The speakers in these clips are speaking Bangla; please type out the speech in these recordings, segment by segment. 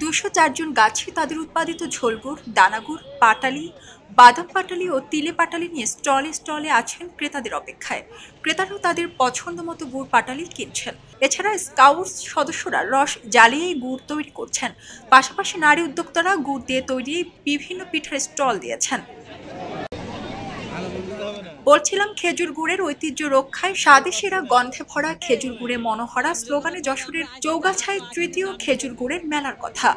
204 জন গাছি তাদের উৎপাদিত ঝোলগুড়, দানাগুড়, পাটালি, বাদাম পাটালি ও তিলে পাটালি নিয়ে স্টলে স্টলে আছেন ক্রেতাদের অপেক্ষায়। ক্রেতারাও তাদের পছন্দ মতো গুড় পাটালি কিনছেন। এছাড়া স্কাউটস সদস্যরা রস জ্বালিয়েই গুড় তৈরি করছেন। পাশাপাশি নারী উদ্যোক্তারা গুড় দিয়ে তৈরি বিভিন্ন পিঠার স্টল দিয়েছেন। বলছিলাম, খেজুর গুড়ের ঐতিহ্য রক্ষায় স্বাদে সেরা গন্ধে ভরা খেজুর গুড়ে মনোহরা স্লোগানে যশোরের চৌগাছায় তৃতীয় খেজুর গুড়ের মেলার কথা।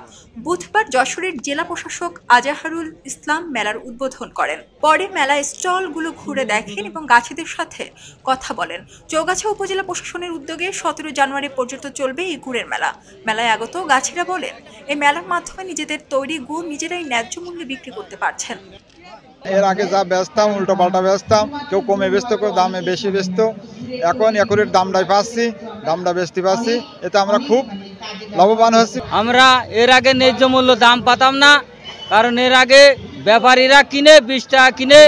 বুধবার যশোরের জেলা প্রশাসক আজাহারুল ইসলাম মেলার উদ্বোধন করেন। পরে মেলায় স্টলগুলো ঘুরে দেখেন এবং গাছিদের সাথে কথা বলেন। চৌগাছা উপজেলা প্রশাসনের উদ্যোগে 17 জানুয়ারি পর্যন্ত চলবে এই গুড়ের মেলা। মেলায় আগত গাছিরা বলেন, এই মেলার মাধ্যমে নিজেদের তৈরি গুড় নিজেরাই ন্যায্য মূল্যে বিক্রি করতে পারছেন। এর আগে যা বেচতাম উল্টো পাল্টা বেচতাম, কেউ কমে বেচত, কেউ দামে বেশি বেচত। এখন একুরেট দামটাই পাচ্ছি, দামটা বেচতে পারছি, এতে আমরা খুব লাভবান হচ্ছি। আমরা এর আগে ন্যায্য মূল্য দাম পাতাম না, কারণ এর আগে ব্যাপারীরা কিনে 20 টাকা কিনে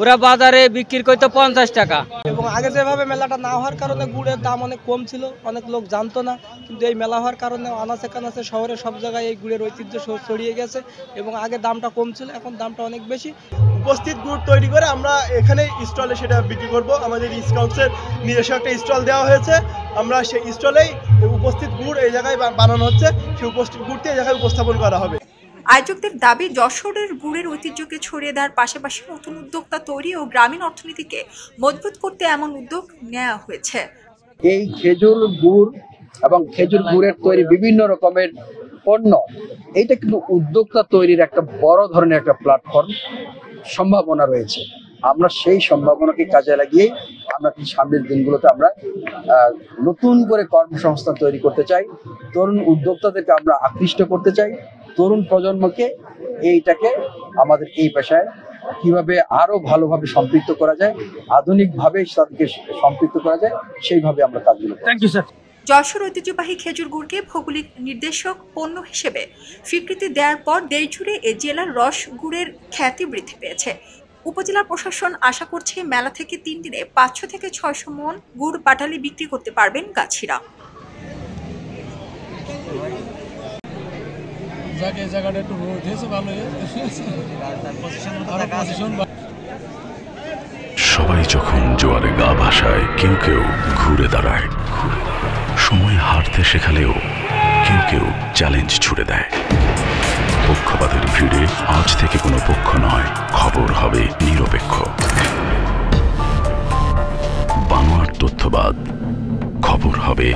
ওরা বাজারে বিক্রি করতো 50 টাকা। এবং আগে যেভাবে মেলাটা না হওয়ার কারণে গুড়ের দাম অনেক কম ছিল, অনেক লোক জানতো না, কিন্তু এই মেলা হওয়ার কারণে আনাচে কানাচে শহরে সব জায়গায় এই গুড়ের ঐতিহ্য ছড়িয়ে গেছে এবং আগে দামটা কম ছিল, এখন দামটা অনেক বেশি। উপস্থিত গুড় তৈরি করে আমরা এখানে স্টলে সেটা বিক্রি করব। আমাদের স্কাউটসের নিজস্ব একটা স্টল দেওয়া হয়েছে, আমরা সেই স্টলেই উপস্থিত গুড় এই জায়গায় বানানো হচ্ছে, সেই উপস্থিত গুড়টি এই জায়গায় উপস্থাপন করা হবে। আয়োজকদের দাবি, যশোরের গুড়ের ঐতিহ্যকে ছড়িয়ে দেওয়ার পাশাপাশি নতুন উদ্যোক্তা তৈরি ও গ্রামীণ অর্থনীতিকে মজবুত করতে এমন উদ্যোগ নেওয়া হয়েছে। এই খেজুর গুড় এবং খেজুর গুড়ের তৈরি বিভিন্ন রকমের পণ্য, এইটা কিন্তু উদ্যোক্তা তৈরির একটা বড় ধরনের একটা প্ল্যাটফর্ম, সম্ভাবনা রয়েছে। আমরা সেই সম্ভাবনাকে কাজে লাগিয়ে আমরা সামনের দিনগুলোতে আমরা নতুন করে কর্মসংস্থান তৈরি করতে চাই। তরুণ উদ্যোক্তাদেরকে আমরা আকৃষ্ট করতে চাই। তরুণ প্রজন্মকে এইটাকে আমাদের এই পেশায় কিভাবে আরো ভালোভাবে সম্পৃক্ত করা যায়, আধুনিকভাবে তাদেরকে সম্পৃক্ত করা যায়, সেইভাবে আমরা কাজগুলো। Thank you sir. যশোর ঐতিহ্যবাহী খেজুর গুড়কে ভৌগোলিক নির্দেশক পণ্য হিসেবে স্বীকৃতি দেওয়ার পর দেশজুড়ে এ জেলার রস গুড়ের খ্যাতি বৃদ্ধি পেয়েছে। উপজেলা প্রশাসন আশা করছে মেলা থেকে 3 দিনে 500 থেকে 600 মন গুড় পাটালি বিক্রি করতে পারবেন গাছিরা। সবাই যখন জোয়ারে গা ভাসায়, কেউ কেউ ঘুরে দাঁড়ায়। সময় হারতে শেখালেও কেউ কেউ চ্যালেঞ্জ ছুড়ে দেয়। পক্ষপাতের ভিড়ে আজ থেকে কোনো পক্ষ নয়, খবর হবে নিরপেক্ষ। বানোয়ার তথ্যবাদ, খবর হবে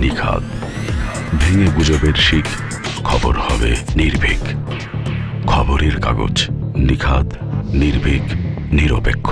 নিখাদ। ভেঙে গুজবের শিখ, খবর হবে নির্ভীক। খবরের কাগজ, নিখাদ, নির্ভীক, নিরপেক্ষ।